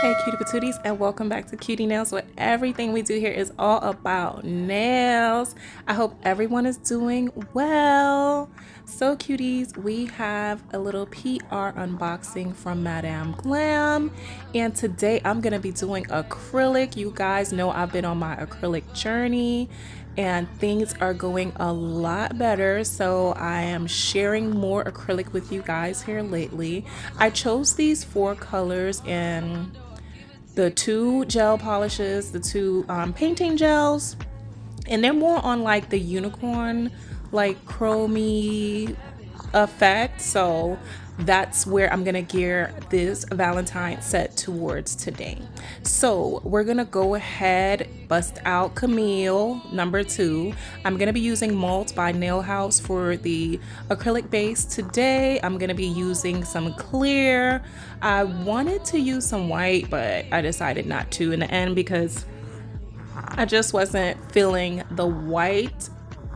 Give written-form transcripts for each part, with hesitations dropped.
Hey cutie patooties, and welcome back to Cutie Nails, where everything we do here is all about nails. I hope everyone is doing well. So cuties, we have a little PR unboxing from madamglam, and today I'm gonna be doing acrylic. You guys know I've been on my acrylic journey and things are going a lot better, so I am sharing more acrylic with you guys here lately. I chose these 4 colors in the 2 gel polishes, the 2 painting gels, and they're more on like the unicorn, like chromey effect. So that's where I'm gonna gear this Valentine set towards today. So we're gonna go ahead, bust out Camille number 2. I'm gonna be using Malt by Nailhause for the acrylic base today. I'm gonna be using some clear. I wanted to use some white, but I decided not to in the end because I just wasn't feeling the white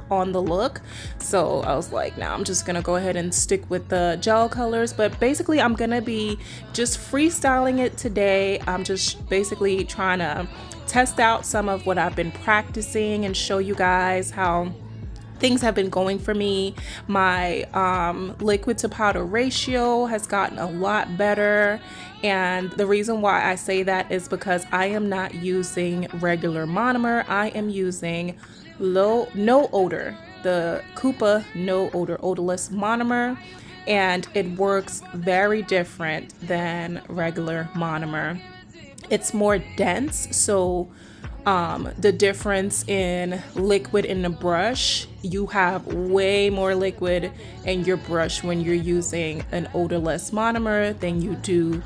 on the look. So I was like, nah, I'm just gonna go ahead and stick with the gel colors. But basically I'm gonna be just freestyling it today. I'm just basically trying to test out some of what I've been practicing and show you guys how things have been going for me. My liquid to powder ratio has gotten a lot better, and the reason why I say that is because I am not using regular monomer. I am using no odor, the Coupa no odor odorless monomer, and it works very different than regular monomer. It's more dense, so the difference in liquid in the brush, you have way more liquid in your brush when you're using an odorless monomer than you do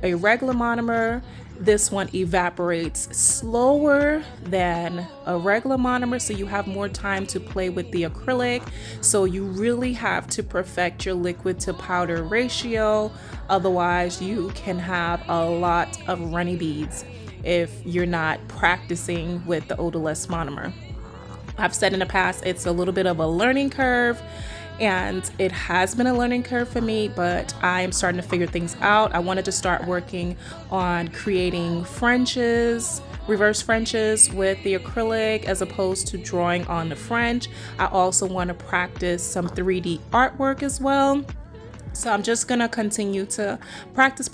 a regular monomer. This one evaporates slower than a regular monomer, so you have more time to play with the acrylic. So you really have to perfect your liquid to powder ratio, otherwise you can have a lot of runny beads if you're not practicing with the odorless monomer. I've said in the past it's a little bit of a learning curve, and it has been a learning curve for me, but I am starting to figure things out. I wanted to start working on creating Frenches, reverse Frenches with the acrylic as opposed to drawing on the French. I also want to practice some 3D artwork as well. So I'm just gonna continue to practice.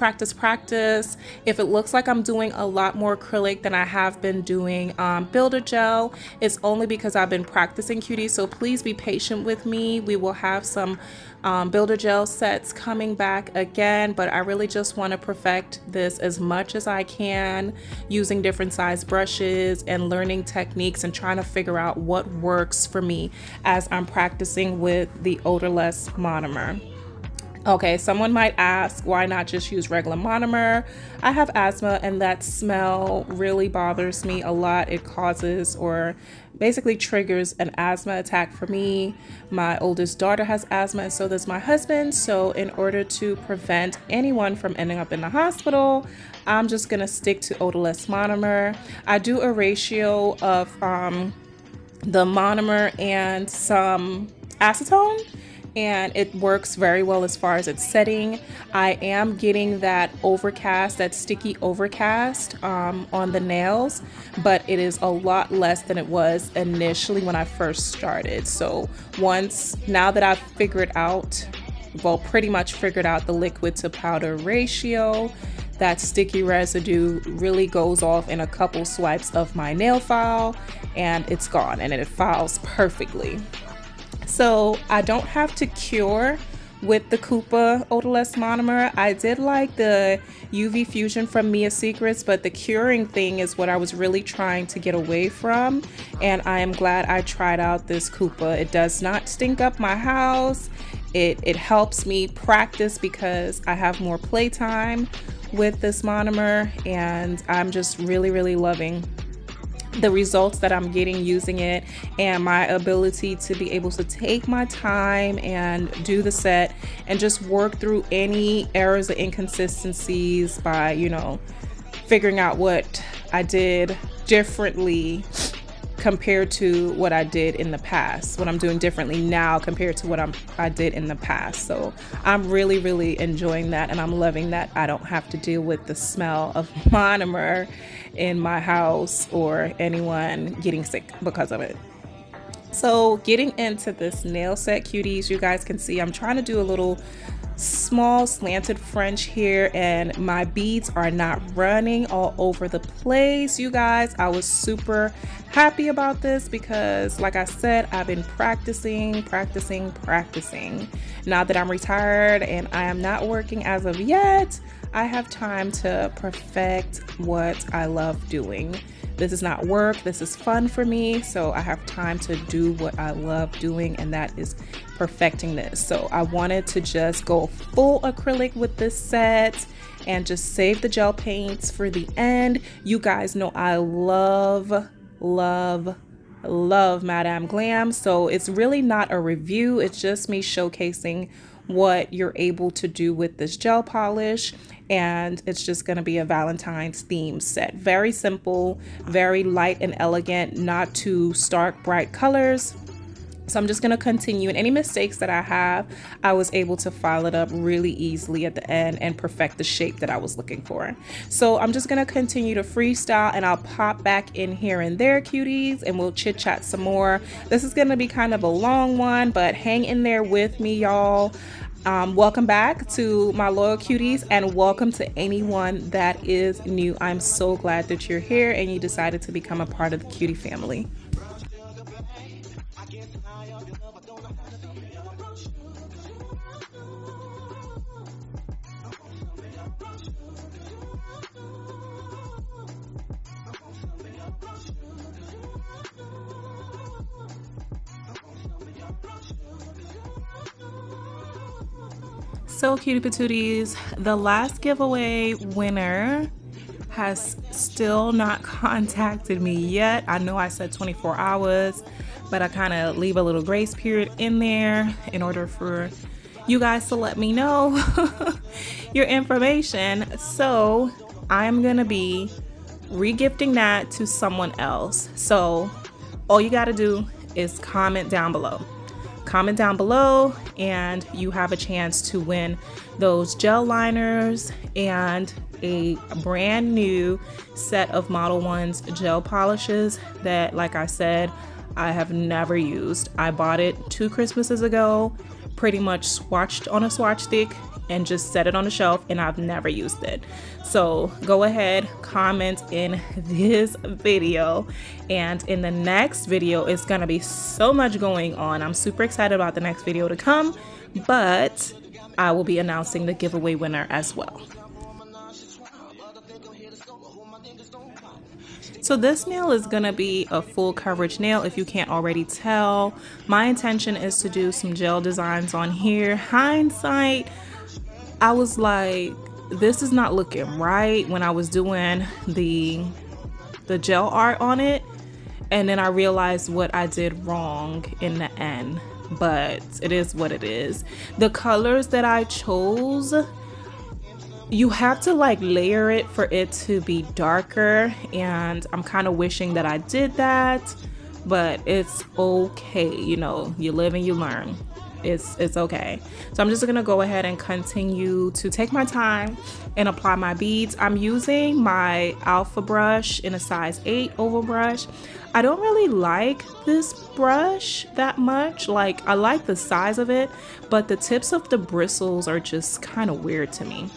If it looks like I'm doing a lot more acrylic than I have been doing Buildergel, it's only because I've been practicing, cuties. So please be patient with me. We will have some Buildergel sets coming back again, but I really just want to perfect this as much as I can using different size brushes and learning techniques and trying to figure out what works for me as I'm practicing with the odorless monomer. Okay, someone might ask, why not just use regular monomer? I have asthma and that smell really bothers me a lot. It causes or basically triggers an asthma attack for me. My oldest daughter has asthma and so does my husband. So in order to prevent anyone from ending up in the hospital, I'm just gonna stick to odorless monomer. I do a ratio of the monomer and some acetone, and it works very well as far as its setting. I am getting that overcast, that sticky overcast on the nails, but it is a lot less than it was initially when I first started. So now that I've figured out, well, pretty much figured out the liquid to powder ratio, that sticky residue really goes off in a couple swipes of my nail file and it's gone, and it files perfectly. So I don't have to cure with the Coupa odorless monomer. I did like the UV Fusion from Mia Secrets, but the curing thing is what I was really trying to get away from, and I am glad I tried out this Coupa. It does not stink up my house. It helps me practice because I have more playtime with this monomer, and I'm just really loving the results that I'm getting using it, and my ability to be able to take my time and do the set and just work through any errors or inconsistencies by, figuring out what I did differently compared to what I did in the past, what I'm doing differently now compared to what I did in the past. So I'm really enjoying that, and I'm loving that I don't have to deal with the smell of monomer in my house or anyone getting sick because of it. So getting into this nail set, cuties, you guys can see I'm trying to do a little small slanted French here, and my beads are not running all over the place. You guys, I was super happy about this because, like I said, I've been practicing. Now that I'm retired and I am not working as of yet, I have time to perfect what I love doing. This is not work, this is fun for me, so I have time to do what I love doing, and that is perfecting this. So I wanted to just go full acrylic with this set and just save the gel paints for the end. You guys know I love madamglam, so it's really not a review, it's just me showcasing what you're able to do with this gel polish. And it's just going to be a Valentine's theme set. Very simple, very light and elegant, not too stark bright colors. So I'm just going to continue, and any mistakes that I have, I was able to file it up really easily at the end and perfect the shape that I was looking for. So I'm just going to continue to freestyle, and I'll pop back in here and there, cuties, and we'll chit chat some more. This is going to be kind of a long one, but hang in there with me, y'all. Welcome back to my loyal cuties, and welcome to anyone that is new. I'm so glad that you're here and you decided to become a part of the cutie family. So cutie patooties, the last giveaway winner has still not contacted me yet. I know I said 24 hours, but I kind of leave a little grace period in there in order for you guys to let me know your information. So I'm gonna be regifting that to someone else. So all you gotta do is comment down below. Comment down below and you have a chance to win those gel liners and a brand new set of Model 1's gel polishes that, like I said, I have never used. I bought it 2 Christmases ago, pretty much swatched on a swatch stick and just set it on the shelf, and I've never used it. So go ahead, comment in this video, and in the next video it's gonna be so much going on. I'm super excited about the next video to come, but I will be announcing the giveaway winner as well. So this nail is gonna be a full coverage nail, if you can't already tell. My intention is to do some gel designs on here. Hindsight, I was like, this is not looking right when I was doing the gel art on it, and then I realized what I did wrong in the end, but it is what it is. The colors that I chose, you have to like layer it for it to be darker, and I'm kind of wishing that I did that, but it's okay, you know, you live and you learn. It's okay. So I'm just gonna go ahead and continue to take my time and apply my beads. I'm using my alpha brush in a size 8 oval brush. I don't really like this brush that much. Like, I like the size of it, but the tips of the bristles are just kind of weird to me.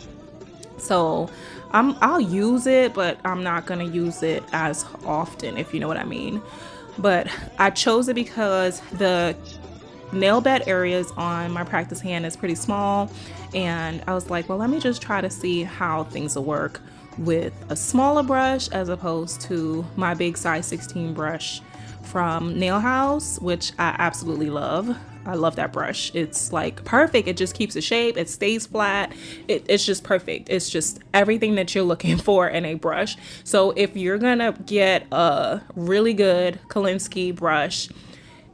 So I'll use it, but I'm not gonna use it as often, if you know what I mean. But I chose it because the nail bed areas on my practice hand is pretty small, and I was like, well, let me just try to see how things will work with a smaller brush as opposed to my big size 16 brush from Nailhause, which I absolutely love. I love that brush. It's like perfect. It just keeps the shape. It stays flat. It's just perfect. It's just everything that you're looking for in a brush. So if you're gonna get a really good Kolinsky brush,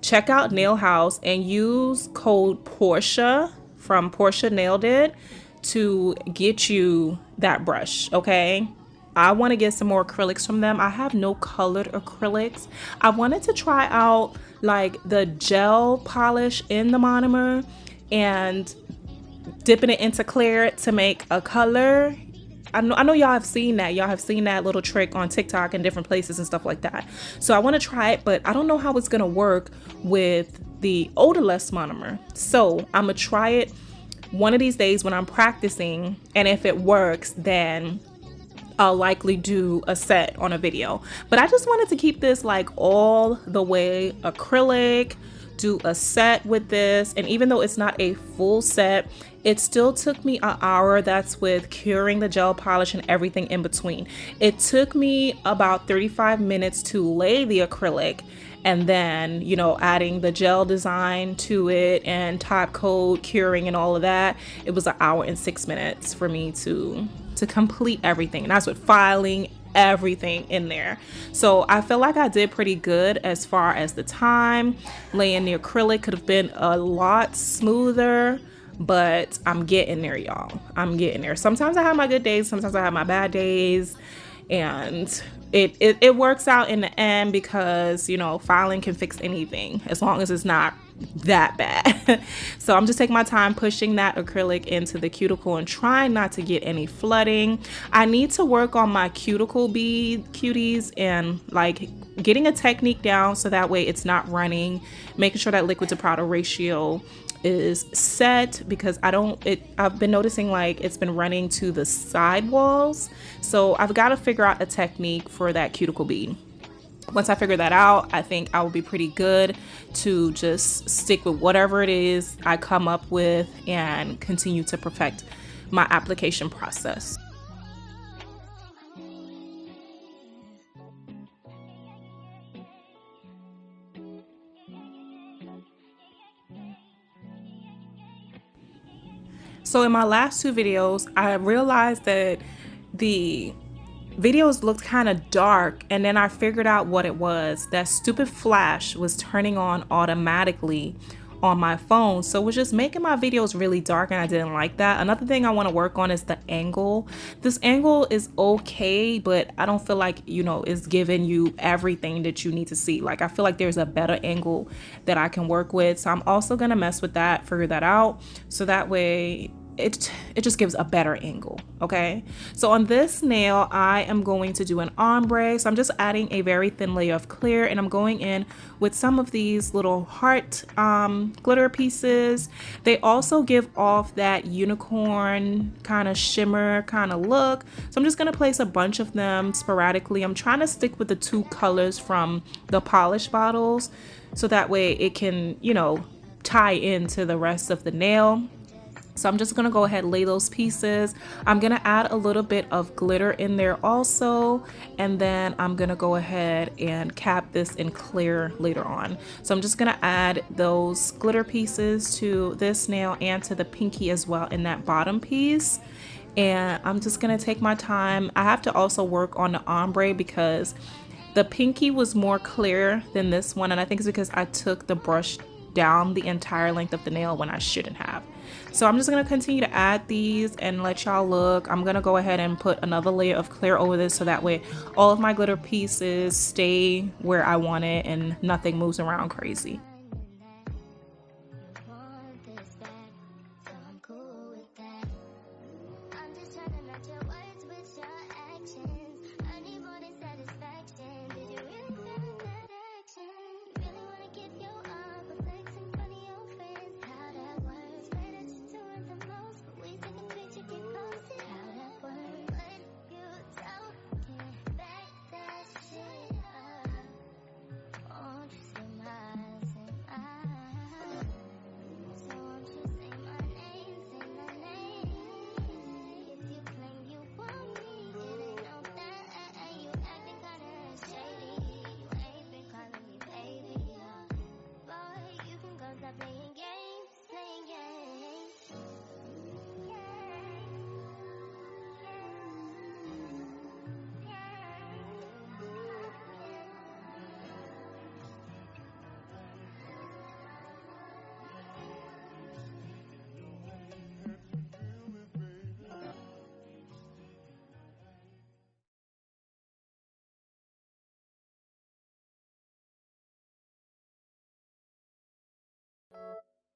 check out Nailhause and use code Portia from Portia Nailed It to get you that brush, okay? I want to get some more acrylics from them. I have no colored acrylics. I wanted to try out like the gel polish in the monomer and dipping it into clear to make a color. I know y'all have seen that. Y'all have seen that little trick on TikTok and different places and stuff like that. So I want to try it, but I don't know how it's going to work with the odorless monomer. So I'm going to try it one of these days when I'm practicing. And if it works, then I'll likely do a set on a video. But I just wanted to keep this like all the way acrylic, do a set with this. And even though it's not a full set, it still took me an hour. That's with curing the gel polish and everything in between. It took me about 35 minutes to lay the acrylic, and then, you know, adding the gel design to it and top coat, curing and all of that. It was an hour and 6 minutes for me to complete everything. And that's with filing everything in there. So I feel like I did pretty good as far as the time. Laying the acrylic could have been a lot smoother, but I'm getting there, y'all. I'm getting there. Sometimes I have my good days, sometimes I have my bad days, and it works out in the end because, you know, filing can fix anything as long as it's not that bad. So I'm just taking my time pushing that acrylic into the cuticle and trying not to get any flooding. I need to work on my cuticle bead, cuties, and like getting a technique down so that way it's not running, making sure that liquid to powder ratio is set, because I've been noticing like it's been running to the side walls. So I've got to figure out a technique for that cuticle bead. Once I figure that out, I think I will be pretty good to just stick with whatever it is I come up with and continue to perfect my application process. So in my last two videos, I realized that the videos looked kind of dark, and then I figured out what it was. That stupid flash was turning on automatically on my phone, so it was just making my videos really dark, and I didn't like that. Another thing I want to work on is the angle. This angle is okay, but I don't feel like, you know, it's giving you everything that you need to see. Like, I feel like there's a better angle that I can work with, so I'm also gonna mess with that, figure that out, so that way it just gives a better angle. Okay, so on this nail I am going to do an ombre, so I'm just adding a very thin layer of clear, and I'm going in with some of these little heart glitter pieces. They also give off that unicorn kind of shimmer kind of look, so I'm just going to place a bunch of them sporadically. I'm trying to stick with the two colors from the polish bottles so that way it can, you know, tie into the rest of the nail. So I'm just gonna go ahead and lay those pieces. I'm gonna add a little bit of glitter in there also, and then I'm gonna go ahead and cap this in clear later on. So I'm just gonna add those glitter pieces to this nail and to the pinky as well in that bottom piece. And I'm just gonna take my time. I have to also work on the ombre because the pinky was more clear than this one, and I think it's because I took the brush down the entire length of the nail when I shouldn't have. So I'm just going to continue to add these and let y'all look. I'm going to go ahead and put another layer of clear over this so that way all of my glitter pieces stay where I want it and nothing moves around crazy.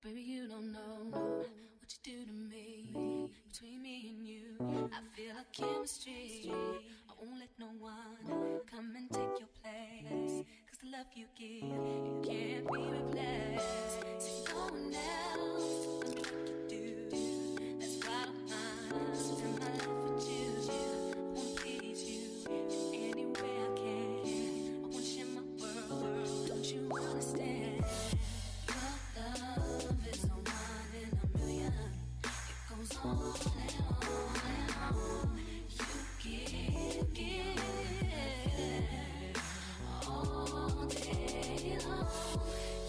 Baby, you don't know what you do to me. Between me and you, I feel a chemistry. I won't let no one come and take your place. Cause the love you give, it can't be replaced. See, no one else can do like you do. That's why I don't mind spending my life with you. I wanna please you in any way I can. I wanna share my world, don't you understand? Love is a one in a million. It goes on and on and on. You give all day long.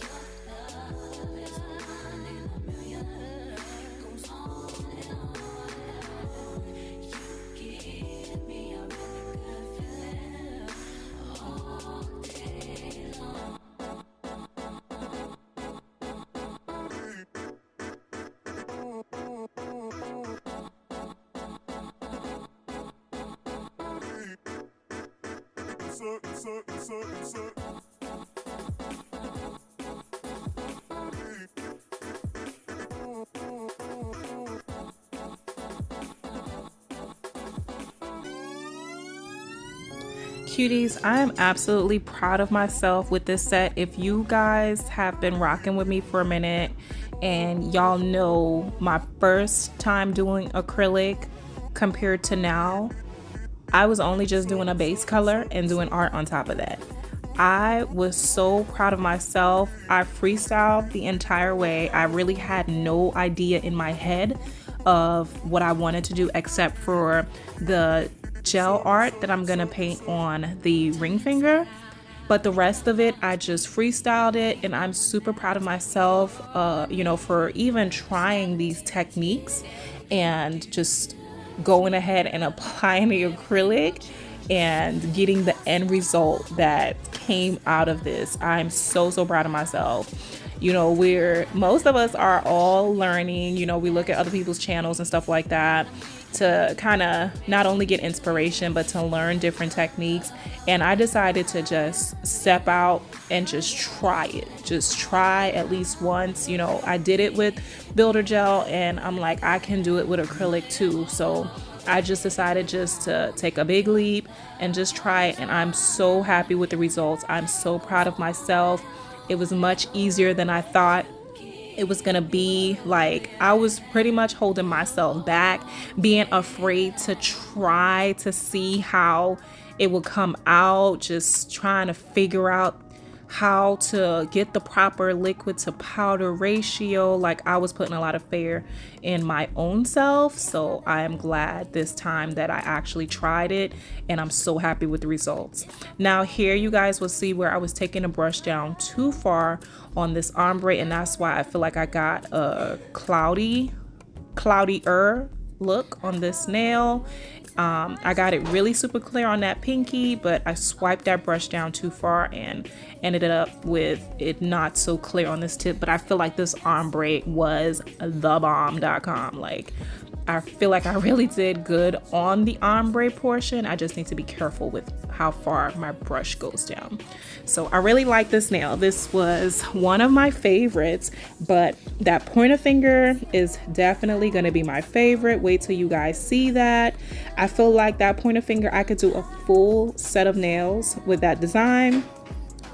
Your love is a one in a million. It goes on and on and on. You give me a really good feeling all day long. Cuties, I am absolutely proud of myself with this set. If you guys have been rocking with me for a minute and y'all know my first time doing acrylic compared to now, I was only just doing a base color and doing art on top of that. I was so proud of myself. I freestyled the entire way. I really had no idea in my head of what I wanted to do except for the gel art that I'm gonna paint on the ring finger. But the rest of it, I just freestyled it, and I'm super proud of myself, for even trying these techniques and just going ahead and applying the acrylic and getting the end result that came out of this. I'm so proud of myself. Most of us are all learning, we look at other people's channels and stuff like that to kind of not only get inspiration, but to learn different techniques. And I decided to just step out and just try it. Just try at least once. I did it with Buildergel, and I'm like, I can do it with acrylic too. So I just decided just to take a big leap and just try it. And I'm so happy with the results. I'm so proud of myself. It was much easier than I thought it was gonna be. Like, I was pretty much holding myself back, being afraid to try to see how it would come out, just trying to figure out how to get the proper liquid to powder ratio. Like, I was putting a lot of fear in my own self. So I am glad this time that I actually tried it, and I'm so happy with the results. Now here you guys will see where I was taking the brush down too far on this ombre, and that's why I feel like I got a cloudier look on this nail. I got it really super clear on that pinky, but I swiped that brush down too far and ended up with it not so clear on this tip. But I feel like this ombre was thebomb.com. Like, I feel like I really did good on the ombre portion. I just need to be careful with how far my brush goes down. So I really like this nail. This was one of my favorites, but that pointer finger is definitely going to be my favorite. Wait till you guys see that. I feel like that pointer finger, I could do a full set of nails with that design.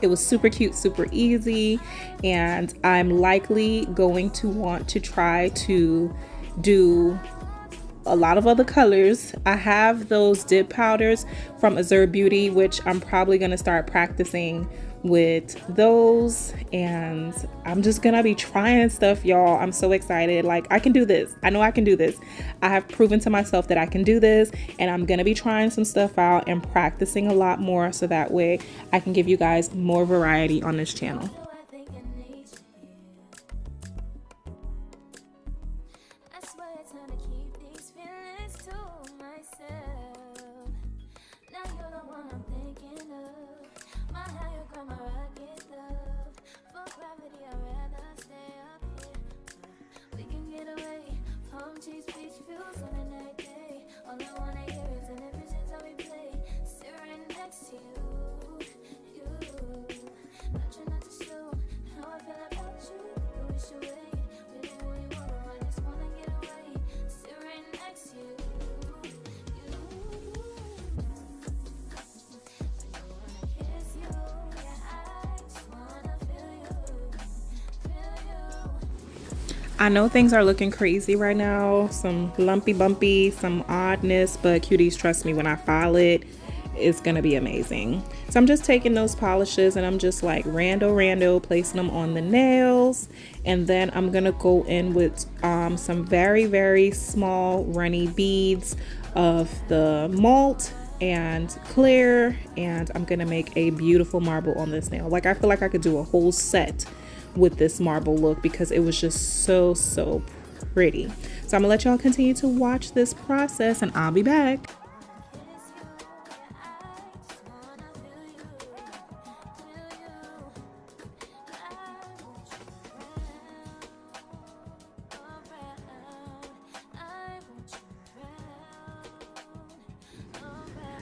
It was super cute, super easy, and I'm likely going to want to try to do a lot of other colors. I have those dip powders from Azure Beauty, which I'm probably going to start practicing with those, and I'm just gonna be trying stuff, y'all. I'm so excited. Like, I can do this. I know I can do this. I have proven to myself that I can do this, and I'm gonna be trying some stuff out and practicing a lot more, so that way I can give you guys more variety on this channel. I know things are looking crazy right now, some lumpy bumpy, some oddness, but cuties, trust me, when I file it, it's gonna be amazing. So I'm just taking those polishes and I'm just like rando placing them on the nails, and then I'm gonna go in with some very small runny beads of the malt and clear, and I'm gonna make a beautiful marble on this nail. Like, I feel like I could do a whole set with this marble look because it was just so pretty. So I'm gonna let y'all continue to watch this process and I'll be back.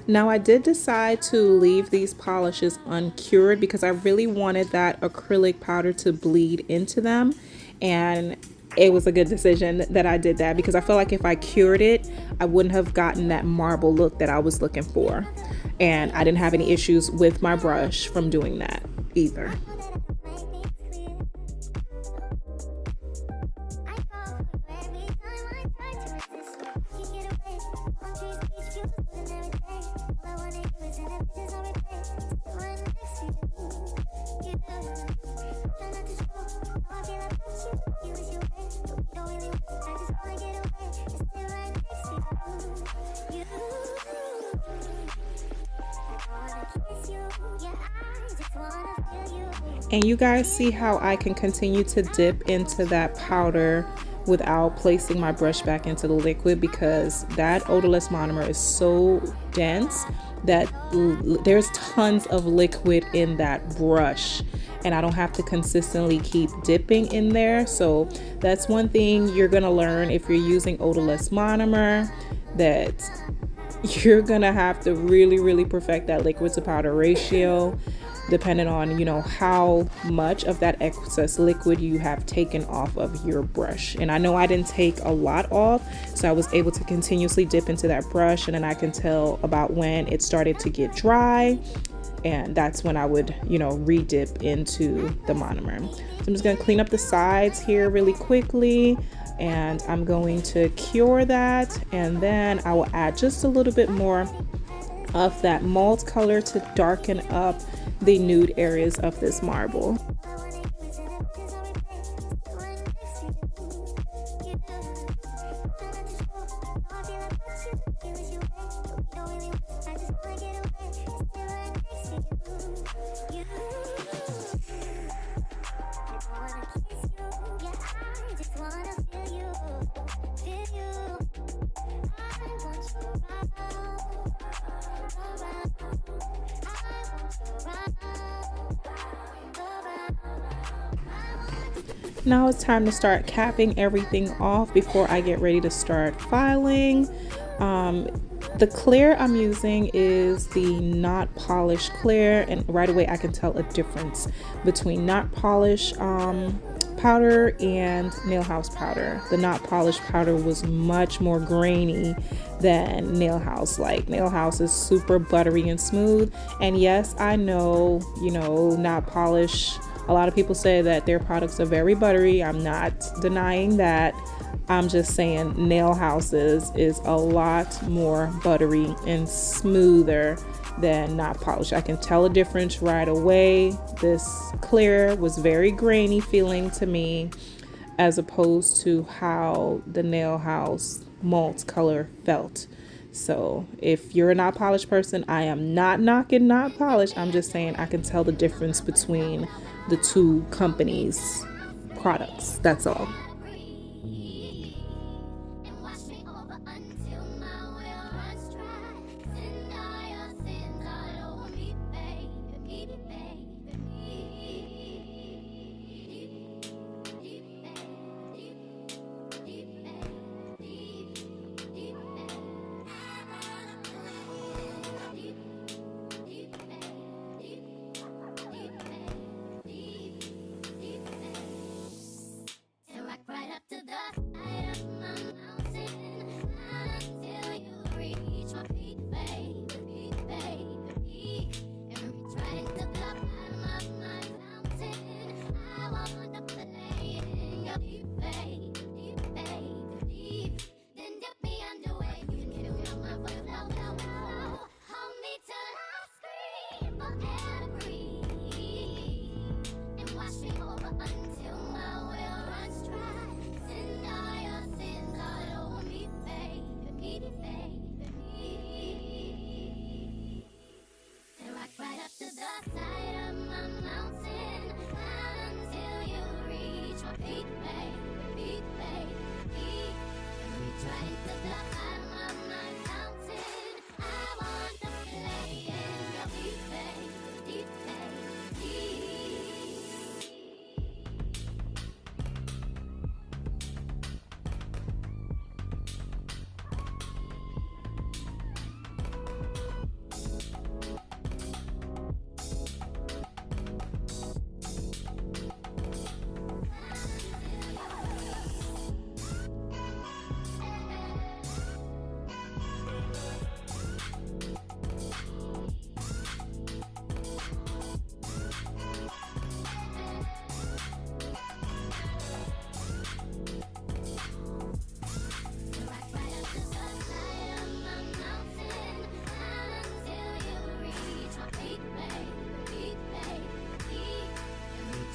Now I did decide to leave these polishes uncured because I really wanted that acrylic powder to bleed into them, and it was a good decision that I did that because I feel like if I cured it, I wouldn't have gotten that marble look that I was looking for, and I didn't have any issues with my brush from doing that either. And you guys see how I can continue to dip into that powder without placing my brush back into the liquid, because that odorless monomer is so dense that there's tons of liquid in that brush, and I don't have to consistently keep dipping in there. So that's one thing you're gonna learn if you're using odorless monomer, that you're gonna have to really perfect that liquid to powder ratio, depending on, you know, how much of that excess liquid you have taken off of your brush. And I know I didn't take a lot off, so I was able to continuously dip into that brush, and then I can tell about when it started to get dry, and that's when I would, you know, re-dip into the monomer. So I'm just gonna clean up the sides here really quickly, and I'm going to cure that, and then I will add just a little bit more of that malt color to darken up the nude areas of this marble. Now it's time to start capping everything off before I get ready to start filing. The clear I'm using is the not polished clear, and right away I can tell a difference between not polished powder and nailhause powder. The not polished powder was much more grainy than nailhause. Like, nailhause is super buttery and smooth, and yes, I know, you know, not polished, a lot of people say that their products are very buttery. I'm not denying that. I'm just saying nailhouse's is a lot more buttery and smoother than not polished. I can tell a difference right away. This clear was very grainy feeling to me, as opposed to how the nailhouse malt color felt. So if you're a not polished person, I am not knocking not polished. I'm just saying I can tell the difference between the two companies' products. That's all. Right up to the side of my mountain.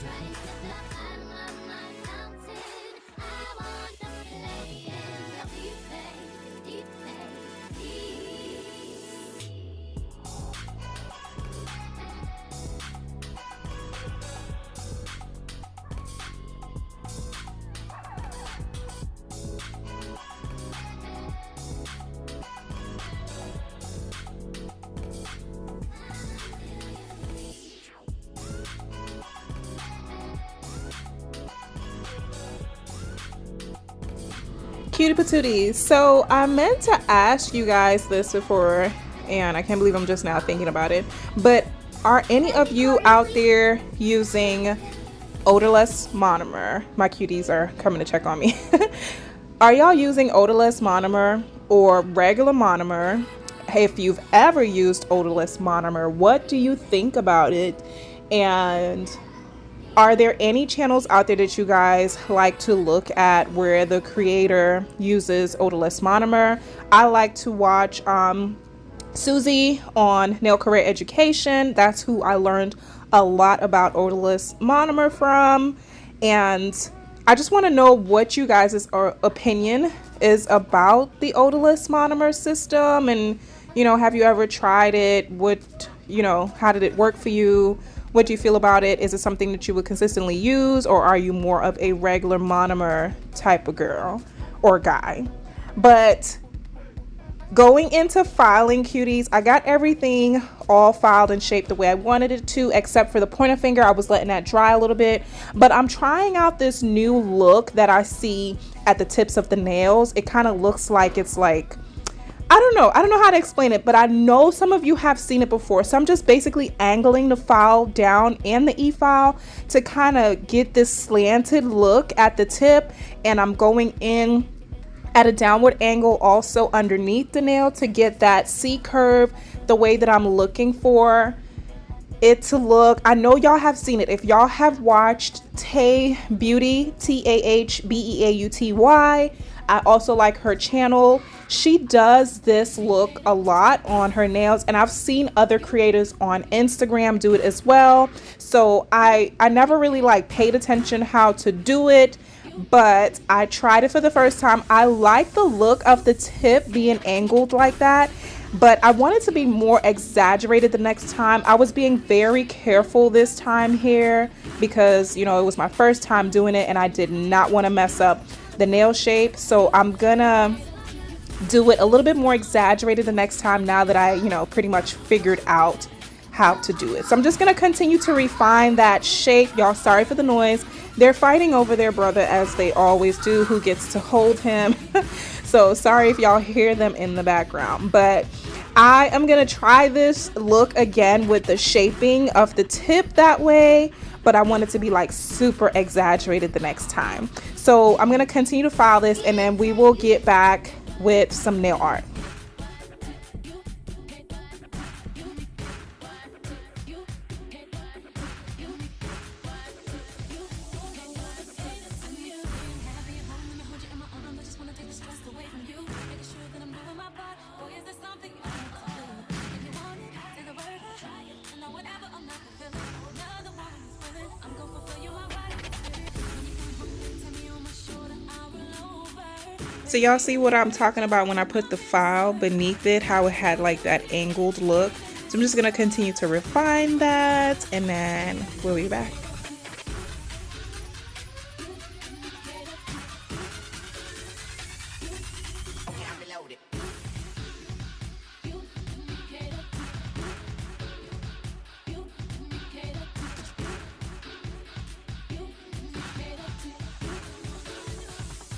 trying to the bottom of my mountain. I wanna play in your deep end, deep end, deep. Cutie patooties. So I meant to ask you guys this before, and I can't believe I'm just now thinking about it, but are any of you out there using odorless monomer? My cuties are coming to check on me. Are y'all using odorless monomer or regular monomer? If you've ever used odorless monomer, what do you think about it? And are there any channels out there that you guys like to look at where the creator uses odorless monomer? I like to watch Susie on Nail Career Education. That's who I learned a lot about odorless monomer from. And I just want to know what you guys' opinion is about the odorless monomer system. And, you know, have you ever tried it? How did it work for you? What do you feel about it? Is it something that you would consistently use, or are you more of a regular monomer type of girl or guy? But going into filing, cuties, I got everything all filed and shaped the way I wanted it to, except for the pointer finger. I was letting that dry a little bit, but I'm trying out this new look that I see at the tips of the nails. It kind of looks like it's like, I don't know how to explain it, but I know some of you have seen it before. So I'm just basically angling the file down and the e-file to kind of get this slanted look at the tip. And I'm going in at a downward angle also underneath the nail to get that C curve the way that I'm looking for it to look. I know y'all have seen it. If y'all have watched Tay Beauty, TAHBEAUTY, I also like her channel. She does this look a lot on her nails, and I've seen other creators on Instagram do it as well. So I never really paid attention how to do it, but I tried it for the first time. I like the look of the tip being angled like that, but I wanted to be more exaggerated the next time. I was being very careful this time here because, you know, it was my first time doing it and I did not want to mess up the nail shape. So I'm gonna do it a little bit more exaggerated the next time now that I, pretty much figured out how to do it. So I'm just gonna continue to refine that shape. Y'all, sorry for the noise. They're fighting over their brother, as they always do, who gets to hold him. So sorry if y'all hear them in the background, but I am gonna try this look again with the shaping of the tip that way, but I want it to be super exaggerated the next time. So I'm gonna continue to file this and then we will get back with some nail art. So y'all see what I'm talking about when I put the file beneath it, how it had that angled look. So I'm just gonna continue to refine that and then we'll be back.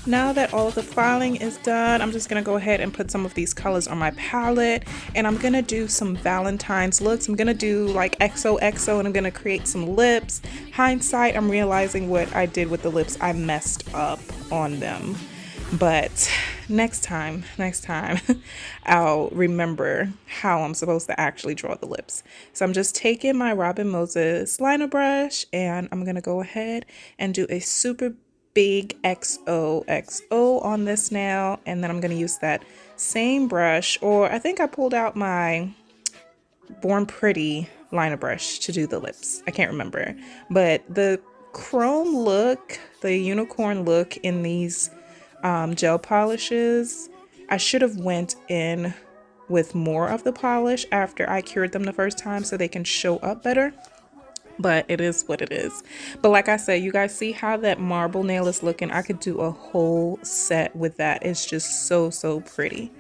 Now that all of the filing is done, I'm just gonna go ahead and put some of these colors on my palette, and I'm gonna do some Valentine's looks. I'm gonna do like XOXO, and I'm gonna create some lips. Hindsight, I'm realizing what I did with the lips, I messed up on them. But next time, I'll remember how I'm supposed to actually draw the lips. So I'm just taking my Robin Moses liner brush, and I'm gonna go ahead and do a super big XOXO on this nail, and then I'm gonna use that same brush, or I think I pulled out my Born Pretty liner brush to do the lips. I can't remember, but the chrome look, the unicorn look in these gel polishes, I should have went in with more of the polish after I cured them the first time so they can show up better. But it is what it is. But like I said, you guys see how that marble nail is looking? I could do a whole set with that. It's just so, so pretty.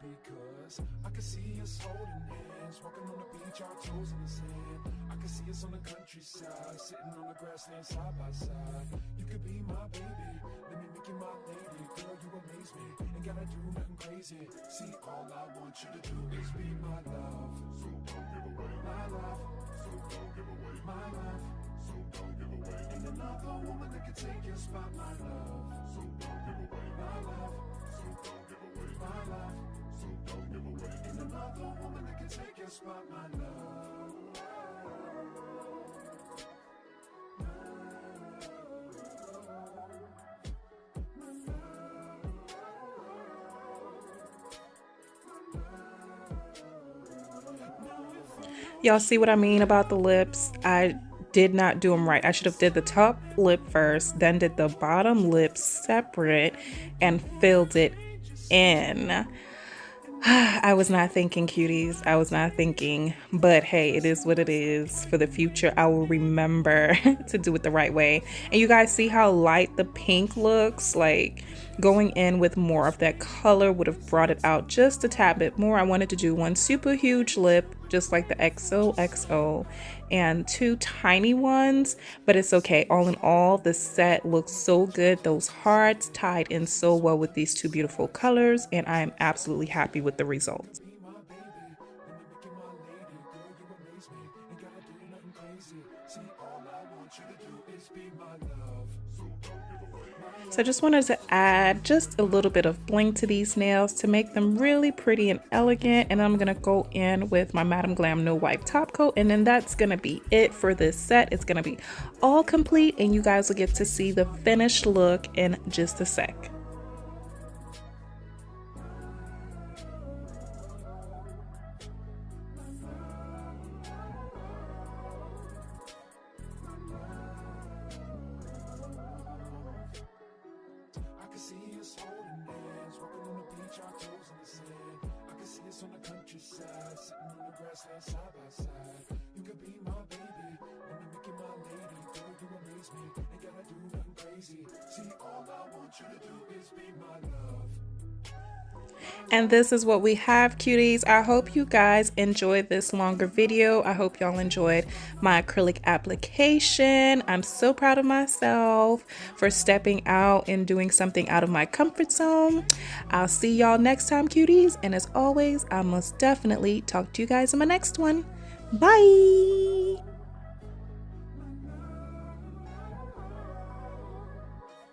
Because I can see us holding hands, walking on the beach, our toes in the sand. I can see us on the countryside, sitting on the grassland side by side. You could be my baby, let me make you my lady. Girl, you amaze me, ain't gotta do nothing crazy. See, all I want you to do is be my love. So don't give away my love. So don't give away my love. So don't give away. Ain't another woman that can take your spot, my love. So don't give away my love. So don't give away my love. So don't give away. Ain't another woman that can take your spot, my love. Y'all see what I mean about the lips? I did not do them right. I should have did the top lip first, then did the bottom lip separate and filled it in. I was not thinking, cuties. I was not thinking, but hey, it is what it is. For the future, I will remember to do it the right way. And you guys see how light the pink looks? Like going in with more of that color would have brought it out just a tad bit more. I wanted to do one super huge lip, just like the XOXO, and two tiny ones, but it's okay. All in all, the set looks so good. Those hearts tied in so well with these two beautiful colors, and I am absolutely happy with the results. So I just wanted to add just a little bit of bling to these nails to make them really pretty and elegant. And I'm going to go in with my Madam Glam No Wipe top coat. And then that's going to be it for this set. It's going to be all complete, and you guys will get to see the finished look in just a sec. On the countryside, sitting on the grassland side by side. You could be my baby, let me make you my lady. Girl, you amaze me, ain't gotta do nothing crazy. See, all I want you to do is be my love. And this is what we have, cuties. I hope you guys enjoyed this longer video. I hope y'all enjoyed my acrylic application. I'm so proud of myself for stepping out and doing something out of my comfort zone. I'll see y'all next time, cuties. And as always, I must definitely talk to you guys in my next one. Bye.